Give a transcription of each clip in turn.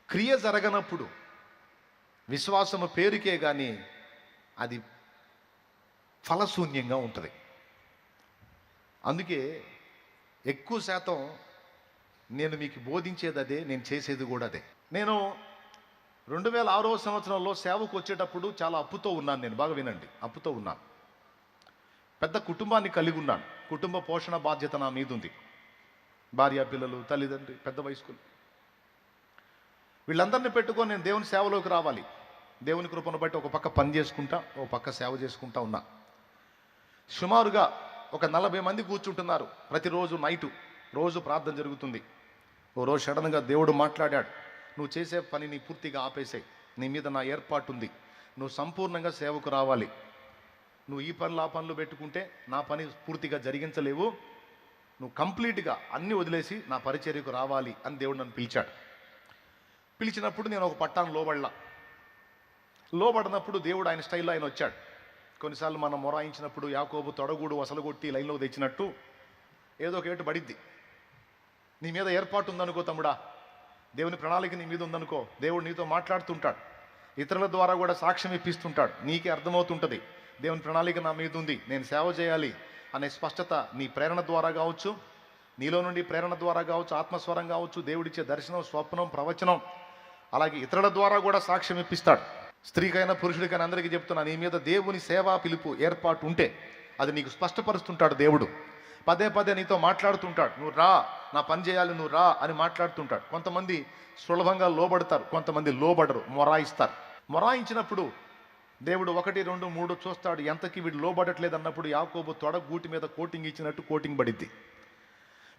క్రియ జరగనప్పుడు విశ్వాసము పేరుకే కానీ అది ఫలశూన్యంగా ఉంటుంది. అందుకే ఎక్కువ శాతం నేను మీకు బోధించేది అదే, నేను చేసేది కూడా అదే. నేను 2006వ సంవత్సరంలో సేవకు వచ్చేటప్పుడు చాలా అప్పుతో ఉన్నాను. నేను బాగా వినండి, అప్పుతో ఉన్నాను. పెద్ద కుటుంబాన్ని కలిగి ఉన్నాను. కుటుంబ పోషణ బాధ్యత నా మీద ఉంది. భార్య, పిల్లలు, తల్లిదండ్రి, పెద్ద వయస్కులు, వీళ్ళందరినీ పెట్టుకొని నేను దేవుని సేవలోకి రావాలి. దేవుని కృపను బట్టి ఒక పక్క పని చేసుకుంటా, ఒక పక్క సేవ చేసుకుంటా ఉన్నా. సుమారుగా ఒక 40 మంది కూర్చుంటున్నారు. ప్రతిరోజు నైటు రోజు ప్రార్థన జరుగుతుంది. ఓ రోజు సడన్గా దేవుడు మాట్లాడాడు, నువ్వు చేసే పనిని పూర్తిగా ఆపేసాయి, నీ మీద నా ఏర్పాటు ఉంది, నువ్వు సంపూర్ణంగా సేవకు రావాలి, నువ్వు ఈ పనులు ఆ పనులు పెట్టుకుంటే నా పని పూర్తిగా జరిగించలేవు, నువ్వు కంప్లీట్గా అన్నీ వదిలేసి నా పరిచర్యకు రావాలి అని దేవుడు నన్ను పిలిచాడు. పిలిచినప్పుడు నేను ఒక పట్టాను లోబడినప్పుడు దేవుడు ఆయన స్టైల్లో ఆయన వచ్చాడు. కొన్నిసార్లు మనం మొరాయించినప్పుడు యాకోబు తొడగూడు వసలగొట్టి లైన్లో తెచ్చినట్టు ఏదో ఒక ఏటు పడిద్ది. నీ మీద ఏర్పాటు ఉందనుకో తమ్ముడా, దేవుని ప్రణాళిక నీ మీద ఉందనుకో, దేవుడు నీతో మాట్లాడుతుంటాడు, ఇతరుల ద్వారా కూడా సాక్ష్యం ఇప్పిస్తుంటాడు. నీకే అర్థమవుతుంటుంది దేవుని ప్రణాళిక నా మీద ఉంది, నేను సేవ చేయాలి అనే స్పష్టత నీ ప్రేరణ ద్వారా కావచ్చు, నీలో నుండి ప్రేరణ ద్వారా కావచ్చు, ఆత్మస్వరం కావచ్చు, దేవుడిచ్చే దర్శనం, స్వప్నం, ప్రవచనం, అలాగే ఇతరుల ద్వారా కూడా సాక్ష్యం ఇప్పిస్తాడు. స్త్రీకైనా పురుషుడికైనా అందరికీ చెప్తున్నా, నీ మీద దేవుని సేవా పిలుపు ఏర్పాటు ఉంటే అది నీకు స్పష్టపరుస్తుంటాడు. దేవుడు పదే పదే నీతో మాట్లాడుతుంటాడు, నువ్వు రా, నా పని చేయాలి, నువ్వు రా అని మాట్లాడుతుంటాడు. కొంతమంది సులభంగా లోబడతారు, కొంతమంది లోబడరు, మొరాయిస్తారు. మొరాయించినప్పుడు దేవుడు 1, 2, 3 చూస్తాడు. ఎంతకి వీడు లోబడట్లేదు అన్నప్పుడు యాకోబు తొడ గూటి మీద కోటింగ్ ఇచ్చినట్టు కోటింగ్ పడిద్ది.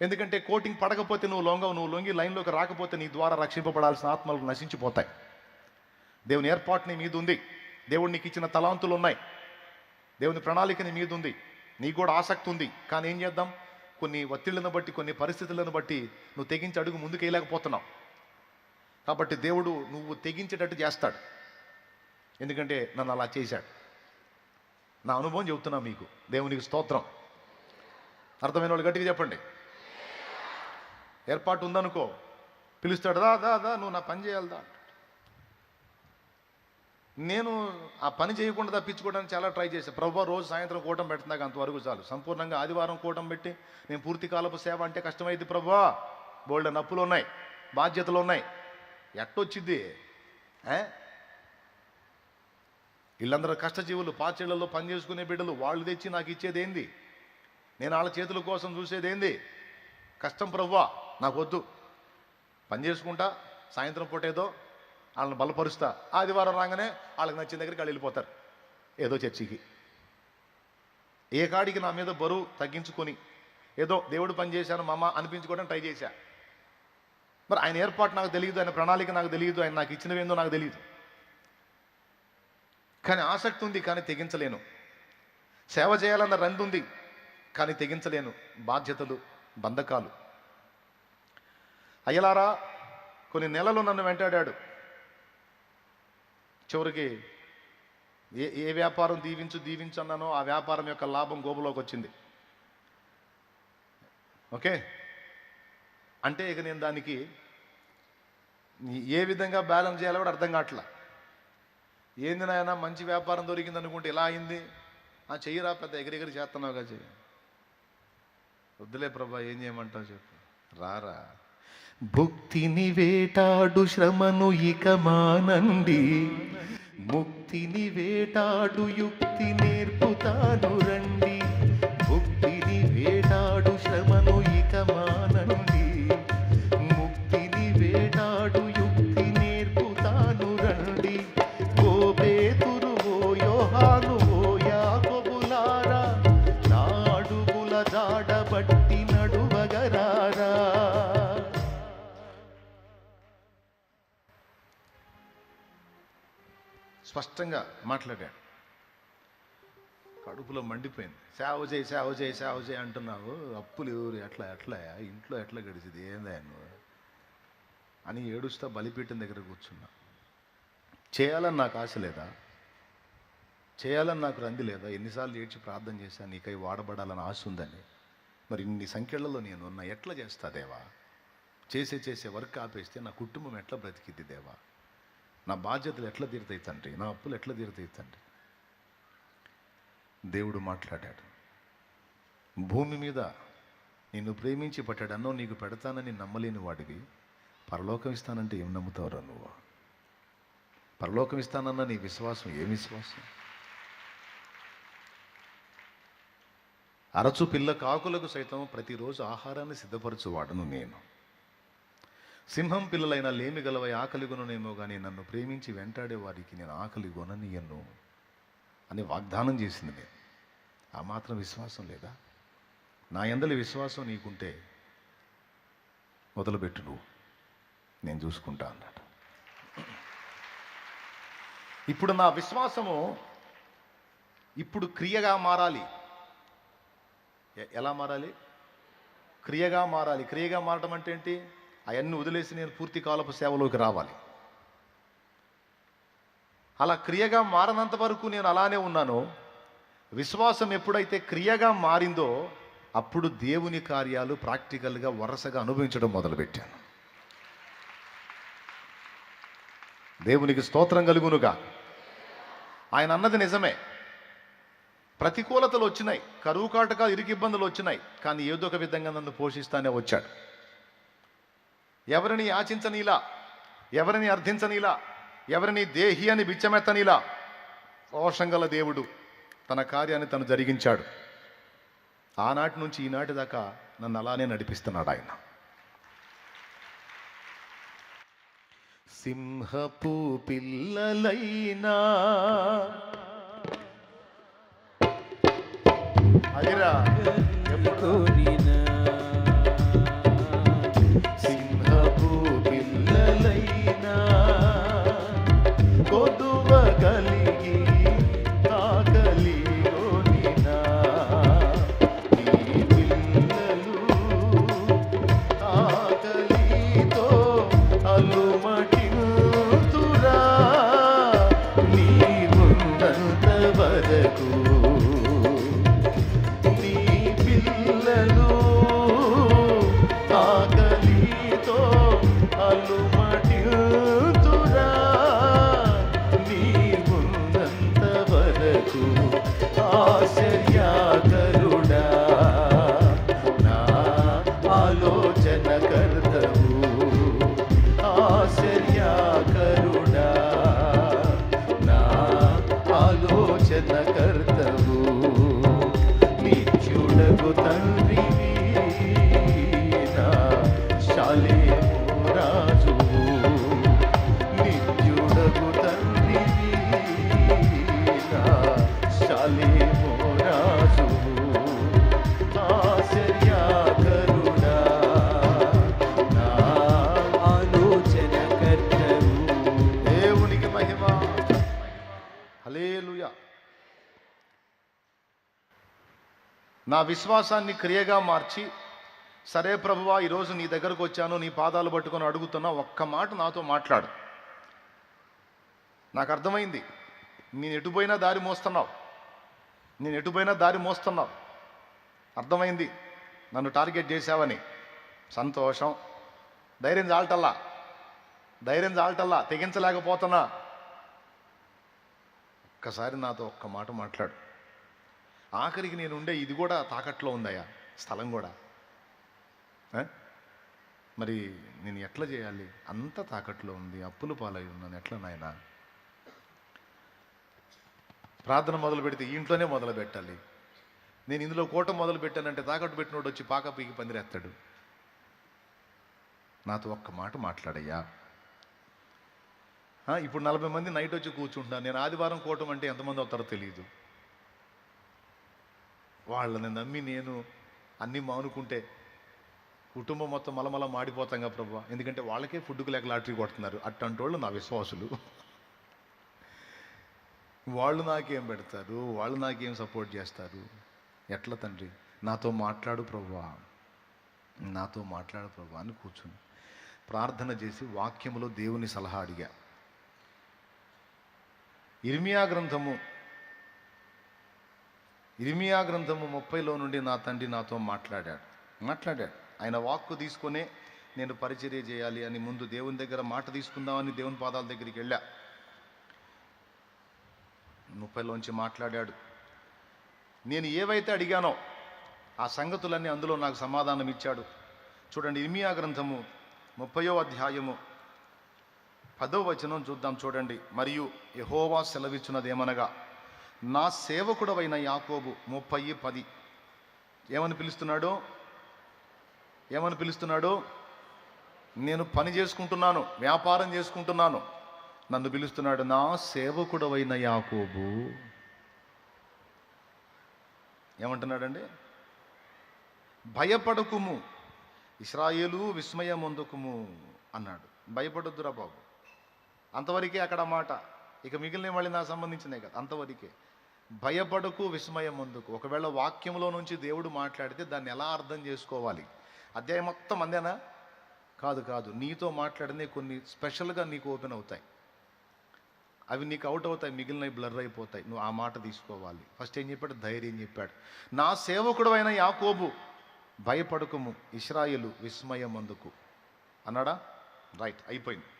ఎందుకంటే కోటింగ్ పడకపోతే నువ్వు లొంగి లైన్లోకి రాకపోతే నీ ద్వారా రక్షింపబడాల్సిన ఆత్మలు నశించిపోతాయి. దేవుని ఏర్పాటు నీ మీద ఉంది, దేవుడు నీకు ఇచ్చిన తలాంతులు ఉన్నాయి, దేవుని ప్రణాళిక నీ మీద ఉంది, నీకు కూడా ఆసక్తి ఉంది. కానీ ఏం చేద్దాం, కొన్ని ఒత్తిళ్లను బట్టి, కొన్ని పరిస్థితులను బట్టి నువ్వు తెగించి అడుగు ముందుకు వేయలేకపోతున్నావు. కాబట్టి దేవుడు నువ్వు తెగించేటట్టు చేస్తాడు. ఎందుకంటే నన్ను అలా చేశాడు. నా అనుభవం చెబుతున్నా మీకు. దేవునికి స్తోత్రం. అర్థమైన వాళ్ళు గట్టిగా చెప్పండి. ఏర్పాటు ఉందనుకో, పిలుస్తాడు, దా దా దా నువ్వు నా పని చేయాలిదా. నేను ఆ పని చేయకుండా తప్పించుకోవడానికి చాలా ట్రై చేశాను. ప్రభు రోజు సాయంత్రం కూటం పెడుతున్నాక అంతవరకు చాలు. సంపూర్ణంగా ఆదివారం కూటం పెట్టి నేను పూర్తి కాలపు సేవ అంటే కష్టమైంది ప్రభు, బోల్డ్ నప్పులు ఉన్నాయి, బాధ్యతలు ఉన్నాయి, ఎట్టొచ్చిద్ది. వీళ్ళందరూ కష్టజీవులు, పాచేళ్లలో పని చేసుకునే బిడ్డలు, వాళ్ళు తెచ్చి నాకు ఇచ్చేది ఏంది, నేను వాళ్ళ చేతుల కోసం చూసేది ఏంది, కష్టం ప్రభువా, నాకు వద్దు. పని చేసుకుంటా, సాయంత్రం పూట ఏదో వాళ్ళని బలపరుస్తా, ఆదివారం రాగానే వాళ్ళకి నచ్చిన దగ్గరికి వాళ్ళు వెళ్ళిపోతారు ఏదో చర్చికి. ఏ కాడికి నా మీద బరువు తగ్గించుకొని ఏదో దేవుడు పని చేశాను మామ అనిపించుకోవడం ట్రై చేశా. మరి ఆయన ఏర్పాటు నాకు తెలియదు, ఆయన ప్రణాళిక నాకు తెలియదు, ఆయన నాకు ఇచ్చినవేందో నాకు తెలియదు. కానీ ఆసక్తి ఉంది, కానీ తెగించలేను. సేవ చేయాలన్న రంది ఉంది, కానీ తెగించలేను. బాధ్యతలు, బంధకాలు. అయ్యలారా, కొన్ని నెలలు నన్ను వెంటాడాడు. చివరికి ఏ వ్యాపారం దీవించు అన్నానో ఆ వ్యాపారం యొక్క లాభం గోబులోకి వచ్చింది. ఓకే, అంటే ఇక నేను దానికి ఏ విధంగా బ్యాలెన్స్ చేయాలో కూడా అర్థం కావట్లా. ఏంది నాయన, మంచి వ్యాపారం దొరికింది అనుకుంటే ఇలా అయింది, చెయ్యరా, పెద్ద ఎగిరెగిరి చేస్తున్నావుగా, చెయ్యి. వద్దులే ప్రభా, ఏం చేయమంటావు చెప్పు, రారా. భుక్తిని వేటాడు శ్రమను ఇక మానండి, ముక్తిని వేటాడు యుక్తి నేర్పుతాను రండి. భుక్తిని వేటాడు శ్రమను ఇక మానండి, ముక్తిని వేటాడు యుక్తి నేర్పుతాను రండి. ఓ పేతురు, ఓ యోహాను, ఓ యాకోబులారా, నా అడుగుల జాడబట్టి నడువగరారా. స్పష్టంగా మాట్లాడాడు. కడుపులో మండిపోయింది. సేవ చేయి అంటున్నావు, అప్పులు ఎవరు, ఎట్లా ఇంట్లో ఎట్లా గడిచింది, ఏందా నువ్వు అని ఏడుస్తా బలిపీఠం దగ్గర కూర్చున్నా. చేయాలని నాకు ఆశ లేదా, చేయాలని నాకు రంది లేదా, ఎన్నిసార్లు ఏడ్చి ప్రార్థన చేశాను నీకై వాడబడాలని ఆశ ఉందని. మరి ఇన్ని సంఖ్యలలో నేను ఉన్నా, ఎట్లా చేస్తా దేవా, చేసే వర్క్ ఆపేస్తే నా కుటుంబం ఎట్లా బ్రతికిద్ది దేవా? నా బాధ్యతలు ఎట్లా తీరుతాయి తండ్రి? నా అప్పులు ఎట్లా తీరుతాయి తండ్రి? దేవుడు మాట్లాడాడు, భూమి మీద నిన్ను ప్రేమించి పట్టాడు అన్నో నీకు పెడతానని నమ్మలేని వాడివి పరలోకం ఇస్తానంటే ఏం నమ్ముతావురా నువ్వు? పరలోకం ఇస్తానన్న నీ విశ్వాసం ఏం విశ్వాసం? అరచు పిల్ల కాకులకు సైతం ప్రతిరోజు ఆహారాన్ని సిద్ధపరచువాడను నేను. సింహం పిల్లలైన లేమి గలవై ఆకలి కొననేమో కానీ నన్ను ప్రేమించి వెంటాడే వారికి నేను ఆకలి కొననీయను అని వాగ్దానం చేసింది నేను. ఆ మాత్రం విశ్వాసం లేదా? నా యందలి విశ్వాసం నీకుంటే మొదలుపెట్టు, నువ్వు నేను చూసుకుంటా అన్నాడు. ఇప్పుడు నా విశ్వాసము ఇప్పుడు క్రియగా మారాలి. ఎలా మారాలి? క్రియగా మారాలి. క్రియగా మారడం అంటే ఏంటి? అవన్నీ వదిలేసి నేను పూర్తి కాలపు సేవలోకి రావాలి. అలా క్రియగా మారనంత వరకు నేను అలానే ఉన్నాను. విశ్వాసం ఎప్పుడైతే క్రియగా మారిందో అప్పుడు దేవుని కార్యాలు ప్రాక్టికల్గా వరుసగా అనుభవించడం మొదలుపెట్టాను. దేవునికి స్తోత్రం కలుగునుగా. ఆయన అన్నది నిజమే. ప్రతికూలతలు వచ్చినాయి, కరువు కాటకాలు, ఇరుకు ఇబ్బందులు వచ్చినాయి, కానీ ఏదో ఒక విధంగా నన్ను పోషిస్తానే వచ్చాడు. ఎవరిని యాచించనీలా, ఎవరిని అర్థించనీలా, ఎవరిని దేహి అని బిచ్చమెత్తనీలా రోషంగల దేవుడు తన కార్యాన్ని తను జరిగించాడు. ఆనాటి నుంచి ఈనాటి దాకా నన్ను అలానే నడిపిస్తున్నాడు ఆయన. సింహపు పిల్లలైనా అదిరా ఎప్పుడు సింహపు పిల్లలైనా కొదువ కలిగి ఆకలిగొనినా ఈ పిల్లలు ఆకలితో అలుమటిల్తురా నీ ఉన్నంత వరకు. ఆశ్చర్యకరుడా నా ఆలోచన కర్తవు, ఆశ్చర్యకరుడా నా ఆలోచన కర్తవు. నిత్యుడగు తండ్రివి నా శాలేము రాజువు, నిత్యుడగు తండ్రివి నా శాలేము రాజువు. ఆశ్చర్యకరుడా నా ఆలోచన కర్తవు. దేవునికి మహిమ. హల్లెలూయా. నా విశ్వాసాన్ని క్రియగా మార్చి, సరే ప్రభువా ఈరోజు నీ దగ్గరకు వచ్చాను, నీ పాదాలు పట్టుకొని అడుగుతున్నా, ఒక్క మాట నాతో మాట్లాడు. నాకు అర్థమైంది నేను ఎటుపోయినా దారి మోస్తున్నావు, నేను ఎటుపోయినా దారి మోస్తున్నావు. అర్థమైంది నన్ను టార్గెట్ చేశావని. సంతోషం. ధైర్యం చాలటల్లా తెగించలేకపోతున్నా. ఒక్కసారి నాతో ఒక్క మాట మాట్లాడు. ఆఖరికి నేను ఉండే ఇది కూడా తాకట్లో ఉందయ్యా, స్థలం కూడా. మరి నేను ఎట్లా చేయాలి? అంత తాకట్లో ఉంది, అప్పులు పాలై ఉన్నాను, ఎట్లా నాయనా? ప్రార్థన మొదలు పెడితే ఈ ఇంట్లోనే మొదలు పెట్టాలి. నేను ఇందులో కోట మొదలు పెట్టానంటే తాకట్టు పెట్టినోడు వచ్చి పాక పీకి పందిరేస్తాడు. నాతో ఒక్క మాట మాట్లాడయ్యా. ఇప్పుడు 40 మంది నైట్ వచ్చి కూర్చుంటున్నాను. నేను ఆదివారం కూటం అంటే ఎంతమంది అవుతారో తెలియదు. వాళ్ళని నమ్మి నేను అన్నీ మానుకుంటే కుటుంబం మొత్తం మలమల మాడిపోతాంగా ప్రభా. ఎందుకంటే వాళ్ళకే ఫుడ్కు లేక లాటరీ కొడుతున్నారు. అట్లాంటి వాళ్ళు నా విశ్వాసులు. వాళ్ళు నాకేం పెడతారు, వాళ్ళు నాకేం సపోర్ట్ చేస్తారు? ఎట్లా తండ్రి? నాతో మాట్లాడు ప్రభువా, నాతో మాట్లాడు ప్రభువా అని కూర్చుని ప్రార్థన చేసి వాక్యములో దేవుని సలహా అడిగా. ఇర్మియా గ్రంథము 30లో నుండి నా తండ్రి నాతో మాట్లాడాడు. ఆయన వాక్కు తీసుకొని నేను పరిచర్య చేయాలి అని ముందు దేవుని దగ్గర మాట తీసుకుందామని దేవుని పాదాల దగ్గరికి వెళ్ళా. 30లోంచి మాట్లాడాడు. నేను ఏవైతే అడిగానో ఆ సంగతులన్నీ అందులో నాకు సమాధానం ఇచ్చాడు. చూడండి, ఇర్మియా గ్రంథము 30వ అధ్యాయము 10వ వచనం చూద్దాం. చూడండి, మరియు యెహోవా సెలవిచ్చున్నదేమనగా, నా సేవకుడవైన యాకోబు 30:10 ఏమని పిలుస్తున్నాడు? నేను పని చేసుకుంటున్నాను, వ్యాపారం చేసుకుంటున్నాను, నన్ను పిలుస్తున్నాడు, నా సేవకుడవైన యాకోబు. ఏమంటున్నాడండి? భయపడకుము ఇశ్రాయేలు, విస్మయమొందకుము అన్నాడు. భయపడొద్దురా బాబు, అంతవరకే అక్కడ మాట. ఇక మిగిలిన మళ్ళీ నాకు సంబంధించినవి కదా, అంతవరకే. భయపడకు, విస్మయమొందకు. ఒకవేళ వాక్యంలో నుంచి దేవుడు మాట్లాడితే దాన్ని ఎలా అర్థం చేసుకోవాలి? అధ్యాయం మొత్తం అందేనా? కాదు, నీతో మాట్లాడినే కొన్ని స్పెషల్గా నీకు ఓపెన్ అవుతాయి, అవి నీకు అవుట్ అవుతాయి, మిగిలినవి బ్లర్ అయిపోతాయి. నువ్వు ఆ మాట తీసుకోవాలి. ఫస్ట్ ఏం చెప్పాడు? ధైర్యం చెప్పాడు. నా సేవకుడు అయిన యాకోబు, భయపడకుము ఇశ్రాయేలు, విస్మయమందుకు అన్నాడా? రైట్, అయిపోయింది.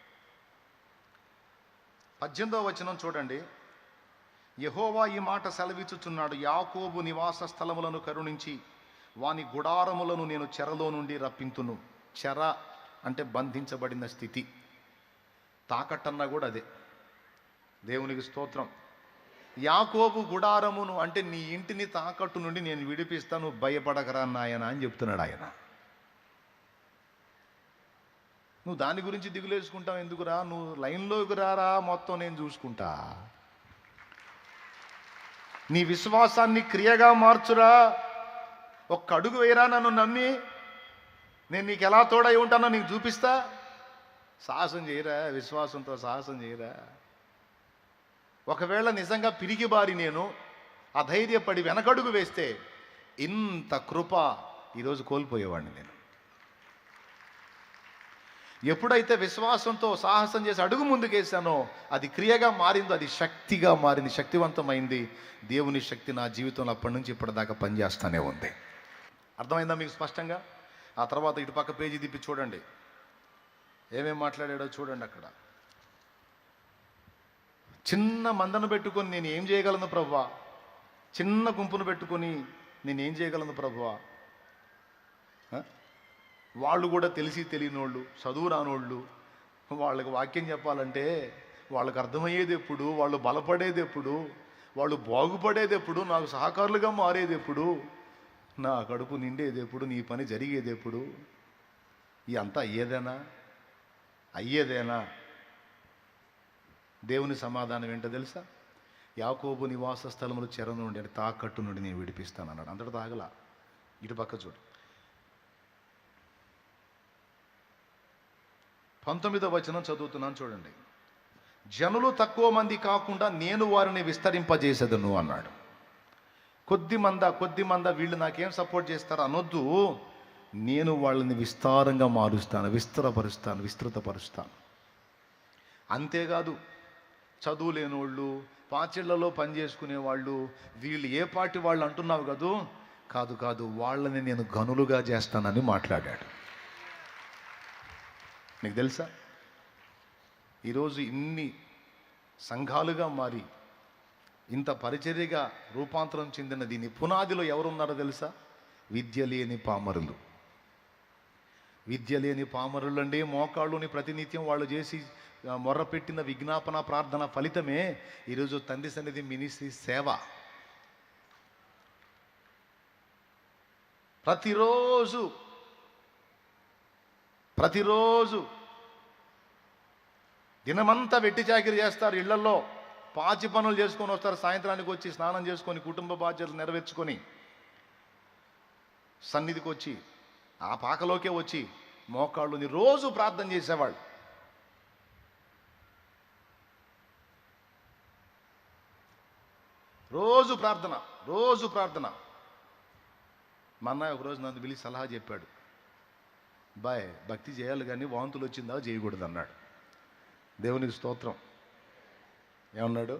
18వ వచనం చూడండి. యెహోవా ఈ మాట సెలవిచ్చుచున్నాడు, యాకోబు నివాస స్థలములను కరుణించి వాని గుడారములను నేను చెరలో నుండి రప్పింతును. చెర అంటే బంధించబడిన స్థితి. తాకట్టన్నా కూడా అదే. దేవునికి స్తోత్రం. యాకోబు గుడారమును అంటే నీ ఇంటిని తాకట్టు నుండి నేను విడిపిస్తాను, భయపడకరా నాయన అని చెప్తున్నాడు ఆయన. నువ్వు దాని గురించి దిగులేసుకుంటావు ఎందుకురా? నువ్వు లైన్లోకి రారా, మొత్తం నేను చూసుకుంటా. నీ విశ్వాసాన్ని క్రియగా మార్చురా. ఒక్క అడుగు వేయరా, నన్ను నమ్మి నేను నీకు ఎలా తోడై ఉంటానో నీకు చూపిస్తా. సాహసం చేయరా, విశ్వాసంతో సాహసం చేయరా. ఒకవేళ నిజంగా పిరిగిబారి నేను అధైర్యపడి వెనకడుగు వేస్తే ఇంత కృప ఈరోజు కోల్పోయేవాడిని నేను. ఎప్పుడైతే విశ్వాసంతో సాహసం చేసి అడుగు ముందుకేసానో అది క్రియగా మారిందో, అది శక్తిగా మారింది, శక్తివంతమైంది. దేవుని శక్తి నా జీవితంలో అప్పటి నుంచి ఇప్పటిదాకా పనిచేస్తూనే ఉంది. అర్థమైందా మీకు స్పష్టంగా? ఆ తర్వాత ఇటు పక్క పేజీ తిప్పి చూడండి, ఏమేం మాట్లాడాడో చూడండి. అక్కడ చిన్న మందను పెట్టుకొని నేను ఏం చేయగలను ప్రభువా, చిన్న గుంపును పెట్టుకొని నేను ఏం చేయగలను ప్రభువా. వాళ్ళు కూడా తెలిసి తెలియనోళ్ళు, చదువు రానోళ్ళు. వాళ్ళకి వాక్యం చెప్పాలంటే వాళ్ళకి అర్థమయ్యేది ఎప్పుడు, వాళ్ళు బలపడేది ఎప్పుడు, వాళ్ళు బాగుపడేది ఎప్పుడు, నాకు సహకారులుగా మారేది ఎప్పుడు, నా కడుపు నిండేది ఎప్పుడు, నీ పని జరిగేది ఎప్పుడు, ఇదంతా అయ్యేదేనా? దేవుని సమాధానం ఏంటో తెలుసా? యాకోబు నివాస స్థలములు చెర నుండి అంటే తాకట్టు నుండి నేను విడిపిస్తాను అన్నాడు. అంతటా తాగల. ఇటు పక్క చూడు, 19వ వచనం చదువుతున్నాను చూడండి. జనులు తక్కువ మంది కాకుండా నేను వారిని విస్తరింపజేసేదను అన్నాడు. కొద్ది మంద వీళ్ళు నాకేం సపోర్ట్ చేస్తారు అనొద్దు. నేను వాళ్ళని విస్తారంగా మారుస్తాను, విస్తృతపరుస్తాను. అంతేకాదు, చదువు లేనోళ్ళు, పాచిళ్లలో పని చేసుకునే వాళ్ళు, వీళ్ళు ఏ పార్టీ వాళ్ళు అంటున్నావు కదూ, కాదు, వాళ్ళని నేను గనులుగా చేస్తానని మాట్లాడాడు. నీకు తెలుసా, ఈరోజు ఇన్ని సంఘాలుగా మారి ఇంత పరిచర్యగా రూపాంతరం చెందిన దీని పునాదిలో ఎవరున్నారో తెలుసా? విద్య లేని పామరులు అండి. మోకాళ్ళుని ప్రతినిత్యం వాళ్ళు చేసి మొర్రపెట్టిన విజ్ఞాపన ప్రార్థన ఫలితమే ఈరోజు తండ్రి సన్నిధి మినిస్ట్రీ సేవ. ప్రతిరోజు దినమంతా వెట్టి చాకిరి చేస్తారు, ఇళ్లలో పాచి పనులు చేసుకొని వస్తారు, సాయంత్రానికి వచ్చి స్నానం చేసుకొని కుటుంబ బాధ్యతలు నెరవేర్చుకొని సన్నిధికి వచ్చి ఆ పాకలోకే వచ్చి మోకాళ్ళుని రోజు ప్రార్థన చేసేవాళ్ళు. రోజు ప్రార్థన. మా అన్నయ్య ఒకరోజు నన్ను పిలిచి సలహా చెప్పాడు. భక్తి చేయాలి కానీ వాంతులు వచ్చిందా చేయకూడదు అన్నాడు. దేవునికి స్తోత్రం. ఏమన్నాడు?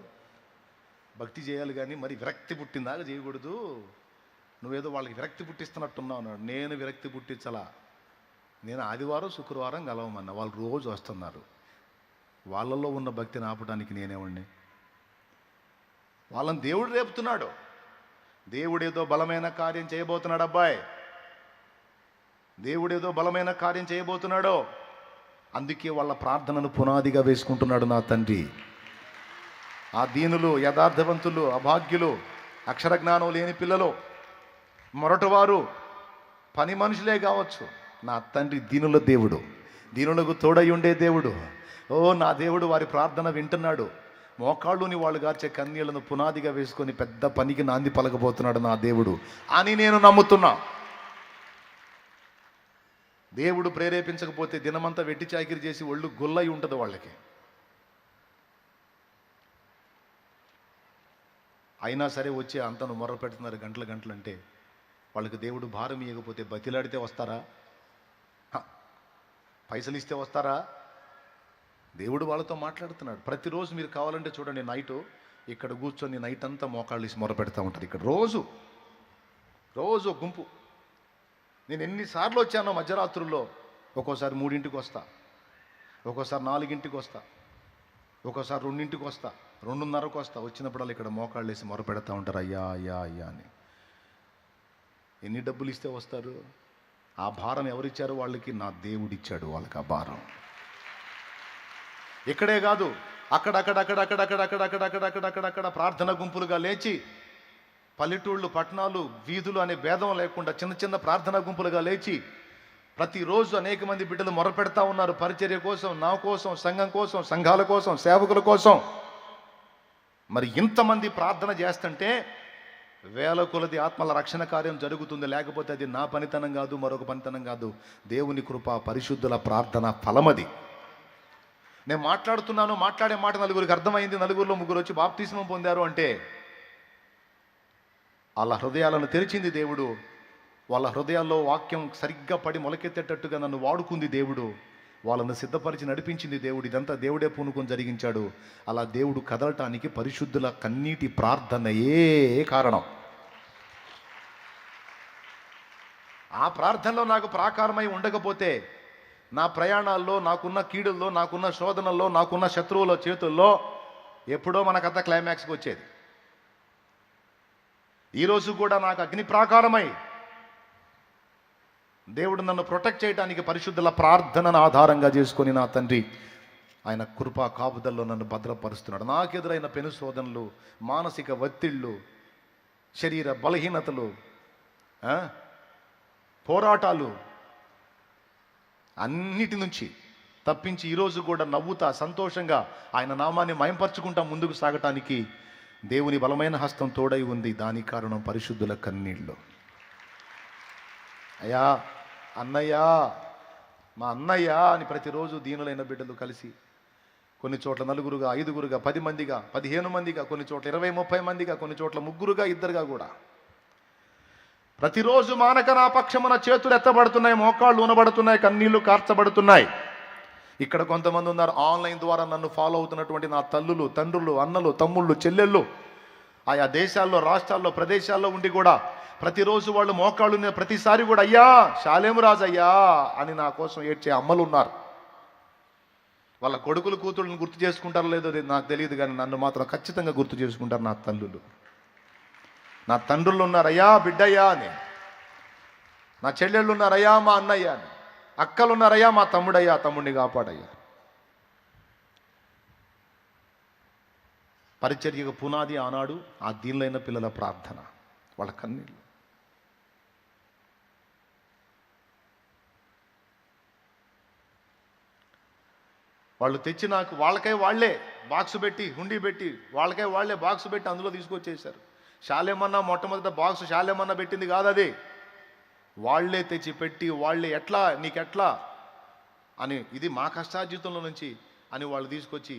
భక్తి చేయాలి కానీ మరి విరక్తి పుట్టిందాక చేయకూడదు. నువ్వేదో వాళ్ళకి విరక్తి పుట్టిస్తున్నట్టున్నావు అన్నాడు. నేను విరక్తి పుట్టించలా, నేను ఆదివారం శుక్రవారం కలవమన్నా, వాళ్ళు రోజు వస్తున్నారు. వాళ్ళల్లో ఉన్న భక్తిని ఆపడానికి నేనేమండి? వాళ్ళని దేవుడు రేపుతున్నాడు. దేవుడేదో బలమైన కార్యం చేయబోతున్నాడు అబ్బాయి, దేవుడేదో బలమైన కార్యం చేయబోతున్నాడు. అందుకే వాళ్ళ ప్రార్థనను పునాదిగా వేసుకుంటున్నాడు నా తండ్రి. ఆ దీనులు, యథార్థవంతులు, అభాగ్యులు, అక్షర జ్ఞానం లేని పిల్లలు, మొరటవారు, పని మనుషులే కావచ్చు, నా తండ్రి దీనుల దేవుడు, దీనులకు తోడై ఉండే దేవుడు. ఓ నా దేవుడు వారి ప్రార్థన వింటున్నాడు. మోకాళ్ళుని వాళ్ళు గార్చే కన్నీళ్లను పునాదిగా వేసుకొని పెద్ద పనికి నాంది పలకబోతున్నాడు నా దేవుడు అని నేను నమ్ముతున్నా. దేవుడు ప్రేరేపించకపోతే దినమంతా వెట్టి చాకిరి చేసి ఒళ్ళు గుల్లై ఉంటుంది వాళ్ళకి. అయినా సరే వచ్చి అంతను మొర్ర పెడుతున్నారు గంటలు గంటలు అంటే, వాళ్ళకి దేవుడు భారం ఇవ్వకపోతే బతిలాడితే వస్తారా? పైసలు ఇస్తే వస్తారా? దేవుడు వాళ్ళతో మాట్లాడుతున్నాడు. ప్రతిరోజు మీరు కావాలంటే చూడండి, నైటు ఇక్కడ కూర్చొని నైట్ అంతా మోకాళ్ళు ఇసి మొర పెడతా ఉంటారు. ఇక్కడ రోజు రోజు గుంపు. నేను ఎన్నిసార్లు వచ్చానో మధ్యరాత్రుల్లో. ఒక్కోసారి 3ంటికి వస్తా, ఒక్కోసారి 4ంటికి వస్తా, ఒక్కోసారి 2ంటికి వస్తా, 2:30కు వస్తా. వచ్చినప్పుడల్లా ఇక్కడ మోకాళ్ళు వేసి మొర పెడతా ఉంటారు, అయ్యా అయ్యా అయ్యా అని. ఎన్ని డబ్బులు ఇస్తే వస్తారు? ఆ భారం ఎవరిచ్చారు వాళ్ళకి? నా దేవుడిచ్చాడు వాళ్ళకి ఆ భారం. ఇక్కడే కాదు, అక్కడక్కడ ప్రార్థన గుంపులుగా లేచి, పల్లెటూళ్ళు, పట్టణాలు, వీధులు అనే భేదం లేకుండా చిన్న చిన్న ప్రార్థన గుంపులుగా లేచి ప్రతిరోజు అనేక మంది బిడ్డలు మొరపెడతా ఉన్నారు పరిచర్య కోసం, నా కోసం, సంఘం కోసం, సంఘాల కోసం, సేవకుల కోసం. మరి ఇంతమంది ప్రార్థన చేస్తుంటే వేల కొలది ఆత్మల రక్షణ కార్యం జరుగుతుంది. లేకపోతే అది నా పనితనం కాదు, మరొక పనితనం కాదు, దేవుని కృప, పరిశుద్ధుల ప్రార్థన ఫలమది. నేను మాట్లాడుతున్నాను, మాట్లాడే మాట నలుగురికి అర్థమైంది, నలుగురిలో 3 వచ్చి బాప్తిస్మం పొందారు అంటే వాళ్ళ హృదయాలను తెరిచింది దేవుడు. వాళ్ళ హృదయాల్లో వాక్యం సరిగ్గా పడి మొలకెత్తేటట్టుగా నన్ను వాడుకుంది దేవుడు. వాళ్ళను సిద్ధపరిచి నడిపించింది దేవుడు. ఇదంతా దేవుడే పూనుకొని జరిగించాడు. అలా దేవుడు కదలటానికి పరిశుద్ధుల కన్నీటి ప్రార్థనయే కారణం. ఆ ప్రార్థనలో నాకు ప్రాకారమై ఉండకపోతే నా ప్రయాణాల్లో, నాకున్న కీడుల్లో, నాకున్న శోధనల్లో, నాకున్న శత్రువుల చేతుల్లో ఎప్పుడో మన కథ క్లైమాక్స్కి వచ్చేది. ఈరోజు కూడా నాకు అగ్ని ప్రాకారమై దేవుడు నన్ను ప్రొటెక్ట్ చేయడానికి పరిశుద్ధుల ప్రార్థనను ఆధారంగా చేసుకొని నా తండ్రి ఆయన కృపా కాపుదల్లో నన్ను భద్రపరుస్తున్నాడు. నాకెదురైన పెను శోధనలు, మానసిక ఒత్తిళ్ళు, శరీర బలహీనతలు, పోరాటాలు అన్నిటి నుంచి తప్పించి ఈరోజు కూడా నవ్వుతా, సంతోషంగా ఆయన నామాన్ని మయంపరుచుకుంటా ముందుకు సాగటానికి దేవుని బలమైన హస్తం తోడై ఉంది. దానికి కారణం పరిశుద్ధుల కన్నీళ్ళు. అయ్యా, అన్నయ్యా, మా అన్నయ్య అని ప్రతిరోజు దీనులైన బిడ్డలు కలిసి, కొన్ని చోట్ల 4గురుగా, 5గురుగా, 10 మందిగా, 15 మందిగా, కొన్ని చోట్ల 20-30 మందిగా, కొన్ని చోట్ల 3గురుగా, 2గా కూడా ప్రతిరోజు మానక నా పక్షమున చేతులు ఎత్తబడుతున్నాయి, మోకాళ్ళు ఊనబడుతున్నాయి, కన్నీళ్లు కార్చబడుతున్నాయి. ఇక్కడ కొంతమంది ఉన్నారు ఆన్లైన్ ద్వారా నన్ను ఫాలో అవుతున్నటువంటి నా తల్లులు, తండ్రులు, అన్నలు, తమ్ముళ్ళు, చెల్లెళ్ళు, ఆయా దేశాల్లో, రాష్ట్రాల్లో, ప్రదేశాల్లో ఉండి కూడా ప్రతిరోజు వాళ్ళు మోకాళ్ళు ప్రతిసారి కూడా అయ్యా శాలేము రాజు అయ్యా అని నా కోసం ఏడ్చే అమ్మలు ఉన్నారు. వాళ్ళ కొడుకులు, కూతుళ్ళని గుర్తు చేసుకుంటారో లేదో నాకు తెలియదు, కానీ నన్ను మాత్రం ఖచ్చితంగా గుర్తు చేసుకుంటారు నా తల్లులు. నా తండ్రులు ఉన్నారయ్యా బిడ్డయ్యా అని, నా చెల్లెళ్ళు ఉన్నారయ్యా మా అన్నయ్య అని, అక్కలు ఉన్నారయ్యా మా తమ్ముడయ్యా, తమ్ముడిని కాపాడయ్యా. పరిచర్యకు పునాది ఆనాడు ఆ దీనులైన పిల్లల ప్రార్థన, వాళ్ళ కన్నీళ్ళు. వాళ్ళు తెచ్చి నాకు వాళ్ళకై వాళ్ళే బాక్స్ పెట్టి, హుండీ పెట్టి, వాళ్ళకై వాళ్ళే బాక్స్ పెట్టి అందులో తీసుకొచ్చేసారు. శాలేమన్నా మొట్టమొదట బాక్స్ శాలేమన్నా పెట్టింది కాదు, అది వాళ్లే తెచ్చి పెట్టి, వాళ్ళే ఎట్లా నీకెట్లా అని, ఇది మా కష్టార్జితంలో నుంచి అని వాళ్ళు తీసుకొచ్చి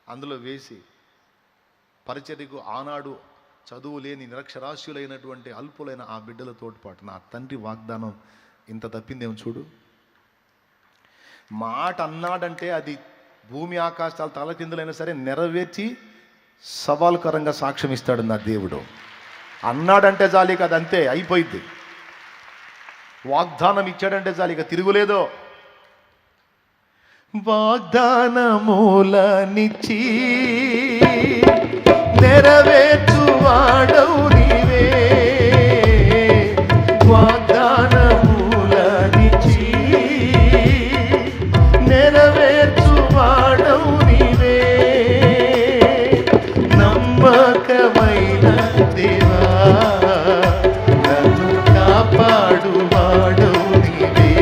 అందులో వేసి పరిచర్యకు ఆనాడు చదువు లేని నిరక్షరాస్యులైనటువంటి అల్పులైన ఆ బిడ్డల తోడ్పాటు నా తండ్రి వాగ్దానం ఇంత తప్పిందేమో చూడు. మాట అన్నాడంటే అది భూమి ఆకాశాలు తలకిందులైనా సరే నెరవేర్చి సవాలుకరంగా సాక్ష్యం ఇస్తాడు నా దేవుడు. అన్నాడంటే జాలి కాదు, అంతే అయిపోయింది. వాగ్దానం ఇచ్చాడంటే చాలు, ఇక తిరుగులేదో. వాగ్దానమూలనిచ్చి నెరవేర్చువాడవు నీవే. వాగ్దానమూలనిచ్చి నెరవేర్చువాడవు నీవే. నమ్మకమైన దేవా, నన్ను కాపాడువాడవు నీవే.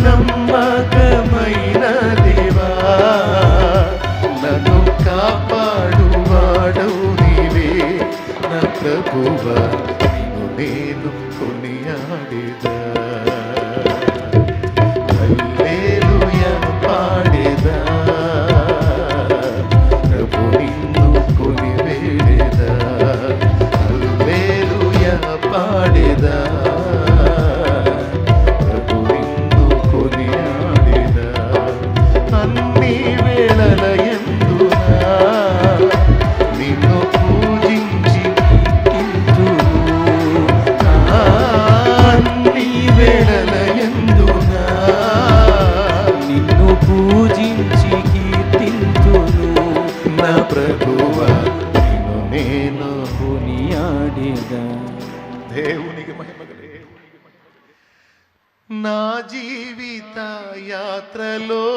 నమ్మకమైన దేవా, నన్ను కాపాడువాడవు నీవే. నా ప్రభువా, నిన్ను నేను కొనియాడేదా, హల్లెలూయా పాడేదా. ప్రభు నిన్ను కొనివేడేదా, హల్లెలూయా పాడేదా. ప్రభు నిన్ను కొనియాడేదా. అన్ని వేళలయందునా నిన్ను పూజించి కీర్తింతును. అన్ని వేళలయందునా నిన్ను పూజించి కీర్తింతును. నా ప్రభువా, నిన్ను నేను కొనియాడేదా. దేవునికి మహిమ కలుగును. నా జీవిత యాత్రలో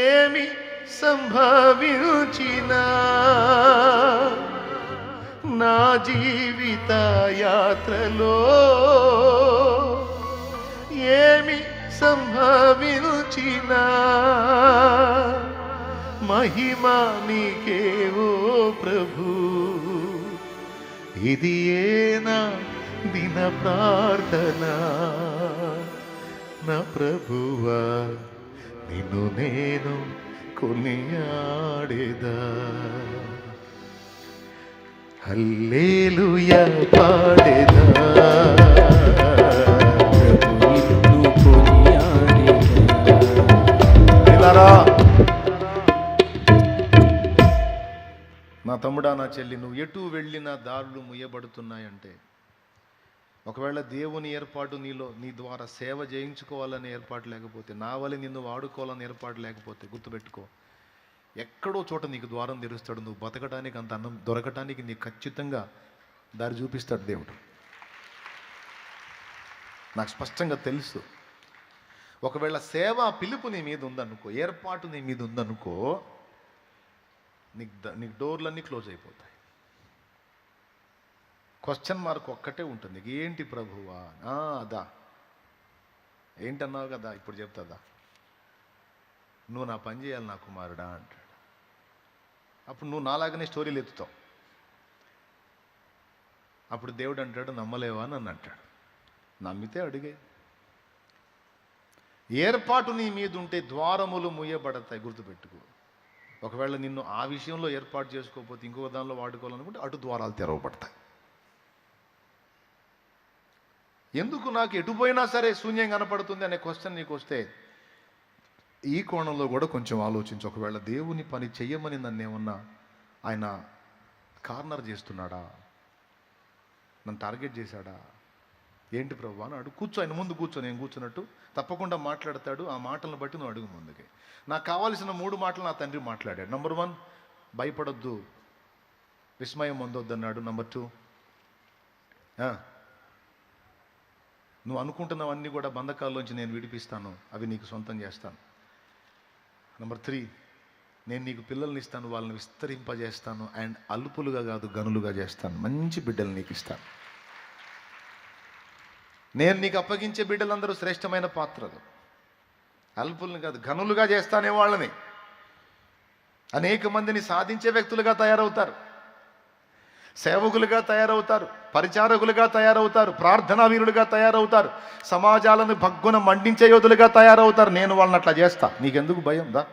ఏమి సంభవించినా, నా జీవిత యాత్రలో ఏమి సంభవించినా, మహిమా నీకే ఓ ప్రభు. ఇది ఏనా దిన ప్రార్థన. నా ప్రభువా, నిన్ను నేను కొనియాడేదా, హల్లెలూయా పాడేదా. ప్రభు నిన్ను కొనియాడేదా. నా తమ్ముడా, నా చెల్లి, నువ్వు ఎటు వెళ్ళినా దారులు ముయ్యబడుతున్నాయంటే, ఒకవేళ దేవుని ఏర్పాటు నీలో, నీ ద్వారా సేవ చేయించుకోవాలని ఏర్పాటు లేకపోతే, నా వల్ల నిన్ను వాడుకోవాలని ఏర్పాటు లేకపోతే, గుర్తుపెట్టుకో, ఎక్కడో చోట నీకు ద్వారం తెరుస్తాడు. నువ్వు బతకడానికి, అంత అన్నం దొరకటానికి నీకు ఖచ్చితంగా దారి చూపిస్తాడు దేవుడు. నాకు స్పష్టంగా తెలుసు. ఒకవేళ సేవా పిలుపు నీ మీద ఉందనుకో, ఏర్పాటు నీ మీద ఉందనుకో, నీకు డోర్లన్నీ క్లోజ్ అయిపోతాయి. క్వశ్చన్ మార్క్ ఒక్కటే ఉంటుంది, ఏంటి ప్రభువా? అదా ఏంటన్నావు కదా, ఇప్పుడు చెప్తాదా, నువ్వు నా పని చేయాలి నా కుమారుడా అంటాడు. అప్పుడు నువ్వు నాలాగనే స్టోరీలు ఎత్తుతావు. అప్పుడు దేవుడు అంటాడు, నమ్మలేవా అని అంటాడు. నమ్మితే అడిగే. ఏర్పాటు నీ మీద ఉంటే ద్వారములు ముయ్యబడతాయి, గుర్తుపెట్టుకో. ఒకవేళ నిన్ను ఆ విషయంలో ఏర్పాటు చేసుకోకపోతే, ఇంకొక దానిలో వాడుకోవాలనుకుంటే అటు ద్వారాలు తెరవబడతాయి. ఎందుకు నాకు ఎటుపోయినా సరే శూన్యం కనపడుతుంది అనే క్వశ్చన్ నీకు వస్తే, ఈ కోణంలో కూడా కొంచెం ఆలోచించు. ఒకవేళ దేవుని పని చెయ్యమని నన్ను ఏమన్నా ఆయన కార్నర్ చేస్తున్నాడా, నన్ను టార్గెట్ చేశాడా, ఏంటి ప్రభు అని అడుగు. కూర్చో, ఆయన ముందు కూర్చో. నేను కూర్చున్నట్టు తప్పకుండా మాట్లాడతాడు. ఆ మాటలను బట్టి నువ్వు అడుగు ముందుకి. నాకు కావాల్సిన 3 మాటలు నా తండ్రి మాట్లాడాడు. నంబర్ 1, భయపడొద్దు, విస్మయం పొందొద్దు అన్నాడు. నంబర్ 2, నువ్వు అనుకుంటున్నవన్నీ కూడా బంధకాల్లోంచి నేను విడిపిస్తాను, అవి నీకు సొంతం చేస్తాను. నంబర్ 3, నేను నీకు పిల్లల్ని ఇస్తాను, వాళ్ళని విస్తరింపజేస్తాను, అండ్ అల్పులుగా కాదు గనులుగా చేస్తాను, మంచి బిడ్డలు నీకు ఇస్తాను. నేను నీకు అప్పగించే బిడ్డలందరూ శ్రేష్టమైన పాత్రలు, అల్పుల్ని కాదు గనులుగా చేస్తానే వాళ్ళని. అనేక మందిని సాధించే వ్యక్తులుగా తయారవుతారు, సేవకులుగా తయారవుతారు, పరిచారకులుగా తయారవుతారు, ప్రార్థనా వీరులుగా తయారవుతారు, సమాజాలను భగ్గున మండించే యోధులుగా తయారవుతారు. నేను వాళ్ళని అట్లా చేస్తా. నీకెందుకు భయం? దా,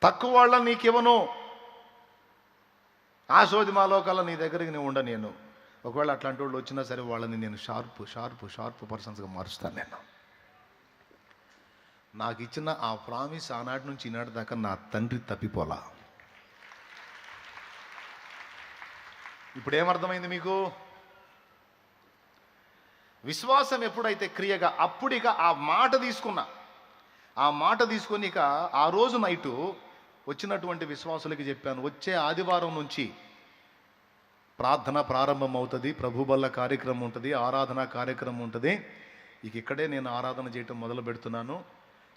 తక్కువ వాళ్ళని నీకేమను, ఆ సోది మా లోకాల నీ దగ్గరికి నేను ఉండ. నేను ఒకవేళ అట్లాంటి వాళ్ళు వచ్చినా సరే వాళ్ళని నేను షార్ప్ పర్సన్స్గా మారుస్తాను. నేను నాకు ఇచ్చిన ఆ ప్రామిస్ ఆనాటి నుంచి ఈనాటి దాకా నా తండ్రి తప్పిపోలా. ఇప్పుడు ఏమర్థమైంది మీకు? విశ్వాసం ఎప్పుడైతే క్రియగా, అప్పుడు ఇక ఆ మాట తీసుకొని ఇక ఆ రోజు నైటు వచ్చినటువంటి విశ్వాసులకి చెప్పాను, వచ్చే ఆదివారం నుంచి ప్రార్థన ప్రారంభం అవుతుంది, ప్రభు బల్ల కార్యక్రమం ఉంటుంది, ఆరాధన కార్యక్రమం ఉంటుంది. ఇక ఇక్కడే నేను ఆరాధన చేయటం మొదలు పెడుతున్నాను.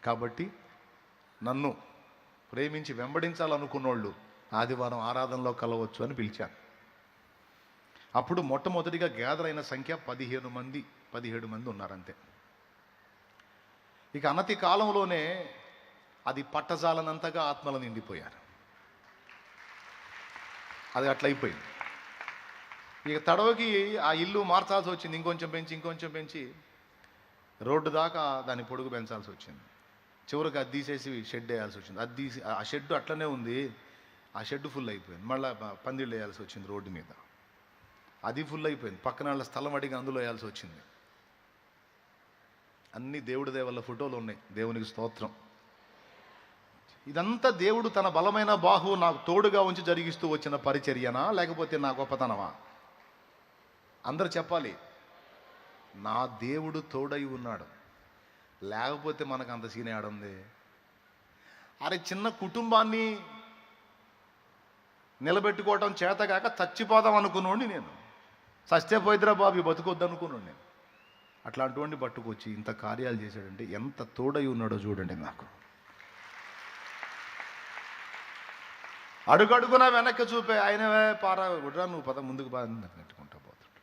కాబట్టి నన్ను ప్రేమించి వెంబడించాలనుకున్నోళ్ళు ఆదివారం ఆరాధనలో కలవచ్చు అని పిలిచాను. అప్పుడు మొట్టమొదటిగా గ్యాదర్ అయిన సంఖ్య 17 మంది ఉన్నారంతే. ఇక అనతి కాలంలోనే అది పట్టజాలనంతగా ఆత్మలు నిండిపోయారు. అది అట్లయిపోయింది. ఇక తడవకి ఆ ఇల్లు మార్చాల్సి వచ్చింది, ఇంకొంచెం పెంచి రోడ్డు దాకా దాని పొడుగు పెంచాల్సి వచ్చింది. చివరికి అది తీసేసి షెడ్ వేయాల్సి వచ్చింది. అది తీసి ఆ షెడ్ అట్లనే ఉంది, ఆ షెడ్ ఫుల్ అయిపోయింది. మళ్ళీ పందిళ్ళు వేయాల్సి వచ్చింది రోడ్డు మీద, అది ఫుల్ అయిపోయింది. పక్కన వాళ్ళ స్థలం అడిగి అందులో వేయాల్సి వచ్చింది. అన్ని దేవుడి దేవల్ల ఫోటోలు ఉన్నాయి, దేవునికి స్తోత్రం. ఇదంతా దేవుడు తన బలమైన బాహు నాకు తోడుగా ఉంచి జరిగిస్తూ వచ్చిన పరిచర్యనా, లేకపోతే నా గొప్పతనమా? అందరు చెప్పాలి. నా దేవుడు తోడై ఉన్నాడు, లేకపోతే మనకు అంత సీన్ ఆడుంది. అరే, చిన్న కుటుంబాన్ని నిలబెట్టుకోవటం చేతగాక చచ్చిపోదాం అనుకున్నాండి నేను. సస్తే పోయిద్రా బాబు, బతుకొద్దు అనుకున్నాను నేను. అట్లాంటి పట్టుకొచ్చి ఇంత కార్యాలు చేశాడంటే ఎంత తోడై ఉన్నాడో చూడండి. నాకు అడుగడుగునా వెనక్కి చూపే ఆయనవే పారా గుడ్రా, నువ్వు పద ముందుకు బాగా నెట్టుకుంటా పోతాడు.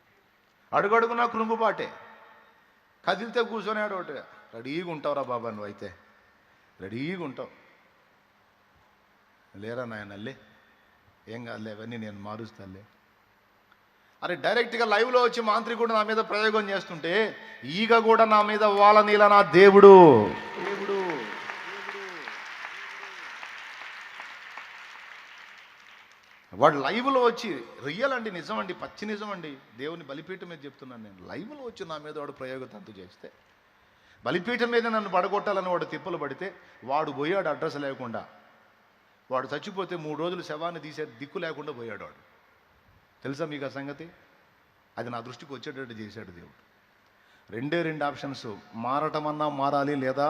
అడుగడుగునా కృంగుబాటే, కదిలితే కూర్చొని ఒకటి రెడీగా ఉంటావురా బాబా, నువ్వు అయితే రెడీగా ఉంటావు. లేరా నాయనల్లే, ఏం కాదులే, అవన్నీ నేను మారుస్తాలే. అరే, డైరెక్ట్గా లైవ్లో వచ్చి మాంత్రికుడు నా మీద ప్రయోగం చేస్తుంటే ఈగ కూడా నా మీద వాళ్ళ నీల నా దేవుడు. వాడు లైవ్లో వచ్చి, రియల్ అండి, నిజం అండి, పచ్చి నిజం అండి, దేవుని బలిపీఠం మీద చెప్తున్నాను నేను. లైవ్లో వచ్చి నా మీద వాడు ప్రయోగతంతు చేస్తే, బలిపీఠం మీద నన్ను పడగొట్టాలని వాడు తిప్పలు పడితే, వాడు పోయాడు అడ్రస్ లేకుండా. వాడు చచ్చిపోతే 3 రోజులు శవాన్ని తీసే దిక్కు లేకుండా పోయాడు వాడు. తెలుసా మీకు ఆ సంగతి? అది నా దృష్టికి వచ్చేటట్టు చేశాడు దేవుడు. 2 ఆప్షన్స్, మారటమన్నా మారాలి, లేదా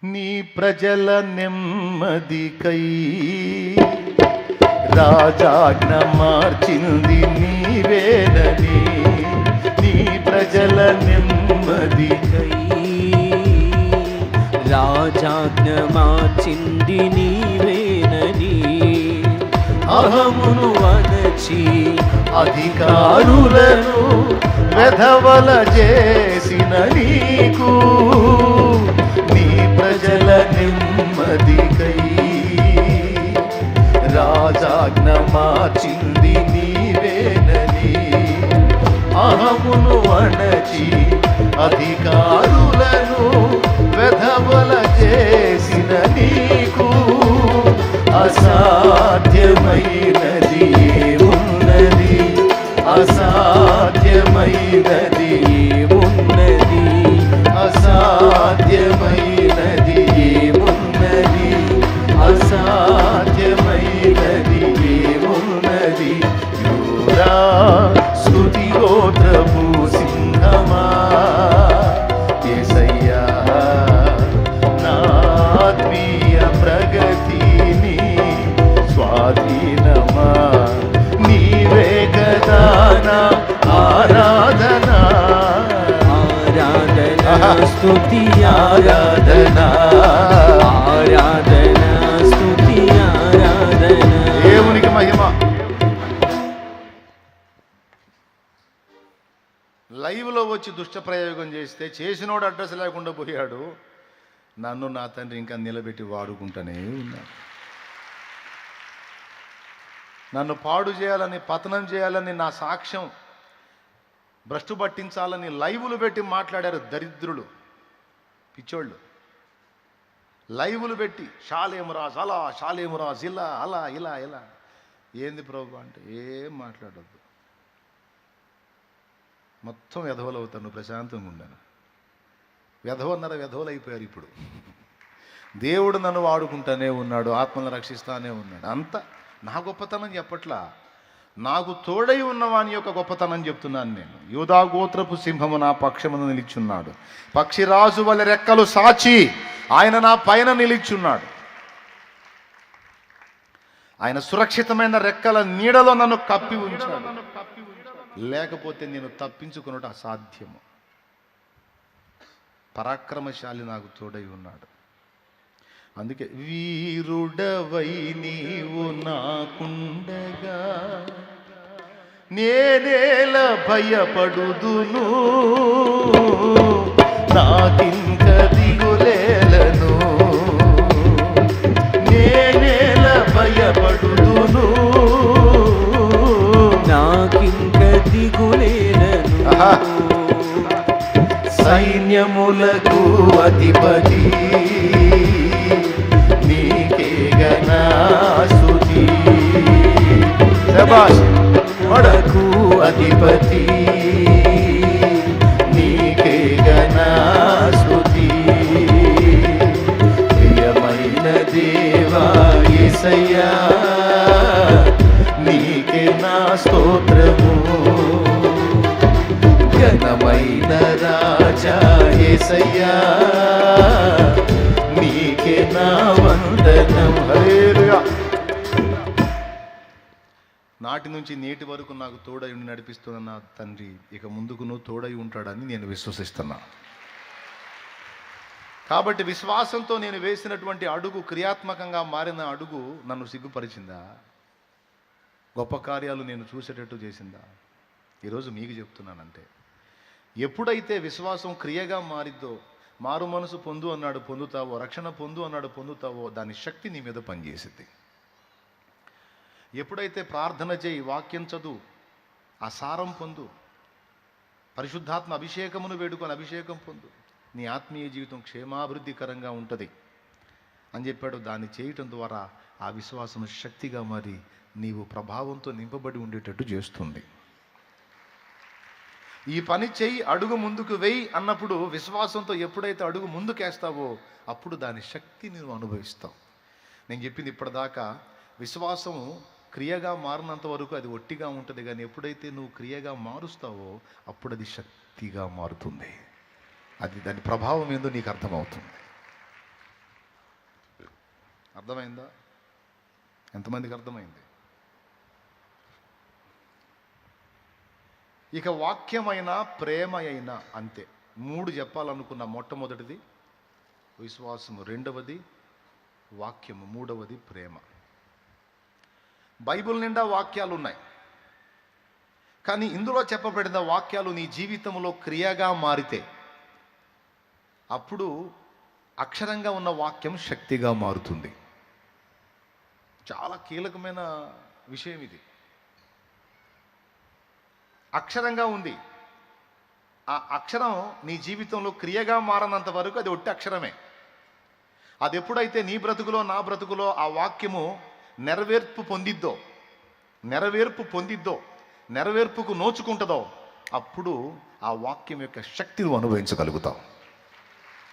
నీ ప్రజల నెమ్మదికై రాజాజ్ఞ మార్చింది నీవేనని, నీ ప్రజల నెమ్మదికై రాజాజ్ఞ మార్చింది నీవేనని, అహమును వనచి అధికారులను వెధవల చేసిన నీకు, నీ ప్రజల నెమ్మదికై రాజాజ్ఞ మార్చింది నీవేనని, అహమును వనచి అధికారులను వెధవల చేసిన నీకు, అసాధ్యమైనది ఏమున్నది, అసాధ్యమైనది ఏమున్నది, అసాధ్యమైనది ఏమున్నది, అసాధ్యమైనది ఏమున్నది. యూరా స్తుతి గోత్రపు సింహమా, యేసయ్యా నా ఆత్మీయ ప్రగతిని స్వాధీనమా, నీవే కదా నా ఆరాధన, ఆరాధన స్తుతి ఆరాధన, ఆరాధన స్తుతి ఆరాధన. దేవునికి మహిమ. లైవ్లో వచ్చి దుష్ట ప్రయోగం చేస్తే చేసినోడు అడ్రస్ లేకుండా పోయాడు. నన్ను నా తండ్రి ఇంకా నిలబెట్టి వాడుకుంటూనే ఉన్నాడు. నన్ను పాడు చేయాలని, పతనం చేయాలని, నా సాక్ష్యం భ్రష్టు పట్టించాలని లైవ్లు పెట్టి మాట్లాడారు దరిద్రులు, పిచ్చోళ్ళు. లైవ్లు పెట్టి షాలేము రాజు అలా, షాలేము రాజు ఇలా, అలా ఇలా ఇలా. ఏంది ప్రభు అంటే, ఏం మాట్లాడద్దు, మొత్తం వెధవలు అవుతాను, ప్రశాంతంగా ఉన్నాను. వెధవన్నర వెధవలు అయిపోయారు ఇప్పుడు. దేవుడు నన్ను వాడుకుంటానే ఉన్నాడు, ఆత్మను రక్షిస్తానే ఉన్నాడు. అంత నా గొప్పతనం చెప్పట్లా, నాకు తోడై ఉన్నవాని యొక్క గొప్పతనం చెప్తున్నాను నేను. యూదా గోత్రపు సింహము నా పక్షమును నిలిచున్నాడు, పక్షిరాజు వలె రెక్కలు సాచి ఆయన నా పైన నిలిచున్నాడు. ఆయన సురక్షితమైన రెక్కల నీడలో నన్ను కప్పి ఉంచాడు, లేకపోతే నేను తప్పించుకున్నట్టు అసాధ్యము. పరాక్రమశాలి నాకు తోడై ఉన్నాడు. అందుకే వీరుడవై నీవు నాకుండగా నేనేల భయపడుదును, నాకింక దిగులేలను, నేనేల భయపడుదును, నాకింక దిగులేలను. సైన్యములకు అధిపతి నీకే గణాస్తుతి. శభాష్. వడకు అధిపతి నీకే గణాస్తుతి. ప్రియమైన దేవా యేసయ్యా నీకే నా స్తోత్రము. ఘనమైన రాజా యేసయ్యా నీకే నా వందనం. హల్లెలూయా. నాటి నుంచి నేటి వరకు నాకు తోడై ఉండి నడిపిస్తున్న నా తండ్రి ఇక ముందుకు నువ్వు తోడై ఉంటాడని నేను విశ్వసిస్తున్నా. కాబట్టి విశ్వాసంతో నేను వేసినటువంటి అడుగు, క్రియాత్మకంగా మారిన అడుగు నన్ను సిగ్గుపరిచిందా? గొప్ప కార్యాలు నేను చూసేటట్టు చేసిందా? ఈరోజు మీకు చెప్తున్నానంటే, ఎప్పుడైతే విశ్వాసం క్రియగా మారిద్దో, మారు మనసు పొందు అన్నాడు పొందుతావో, రక్షణ పొందు అన్నాడు పొందుతావో, దాని శక్తి నీ మీద పనిచేసింది. ఎప్పుడైతే ప్రార్థన చేయి, వాక్యం చదువు, ఆ సారం పొందు, పరిశుద్ధాత్మ అభిషేకమును వేడుకొని అభిషేకం పొందు, నీ ఆత్మీయ జీవితం క్షేమాభివృద్ధికరంగా ఉంటుంది అని చెప్పాడు. దాన్ని చేయటం ద్వారా ఆ విశ్వాసం శక్తిగా మారి నీవు ప్రభావంతో నింపబడి ఉండేటట్టు చేస్తుంది. ఈ పని చెయ్యి, అడుగు ముందుకు వెయ్యి అన్నప్పుడు విశ్వాసంతో ఎప్పుడైతే అడుగు ముందుకేస్తావో అప్పుడు దాని శక్తి నువ్వు అనుభవిస్తావు. నేను చెప్పింది ఇప్పటిదాకా విశ్వాసం క్రియగా మారినంత వరకు అది ఒట్టిగా ఉంటుంది, కానీ ఎప్పుడైతే నువ్వు క్రియగా మారుస్తావో అప్పుడు అది శక్తిగా మారుతుంది. అది దాని ప్రభావం ఏందో నీకు అర్థమవుతుంది. అర్థమైందా? ఎంతమందికి అర్థమైంది? ఇక వాక్యమైనా ప్రేమ అయినా అంతే. 3 చెప్పాలనుకున్న. మొట్టమొదటిది విశ్వాసము, రెండవది వాక్యము, మూడవది ప్రేమ. బైబిల్ నిండా వాక్యాలు ఉన్నాయి, కానీ ఇందులో చెప్పబడిన వాక్యాలు నీ జీవితంలో క్రియగా మారితే అప్పుడు అక్షరంగా ఉన్న వాక్యం శక్తిగా మారుతుంది. చాలా కీలకమైన విషయం ఇది. అక్షరంగా ఉంది, ఆ అక్షరం నీ జీవితంలో క్రియగా మారనంత వరకు అది ఒట్టి అక్షరమే. అది ఎప్పుడైతే నీ బ్రతుకులో నా బ్రతుకులో ఆ వాక్యము నెరవేర్పు పొందిద్దో, నెరవేర్పుకు నోచుకుంటుందో అప్పుడు ఆ వాక్యం యొక్క శక్తిని అనుభవించగలుగుతావు.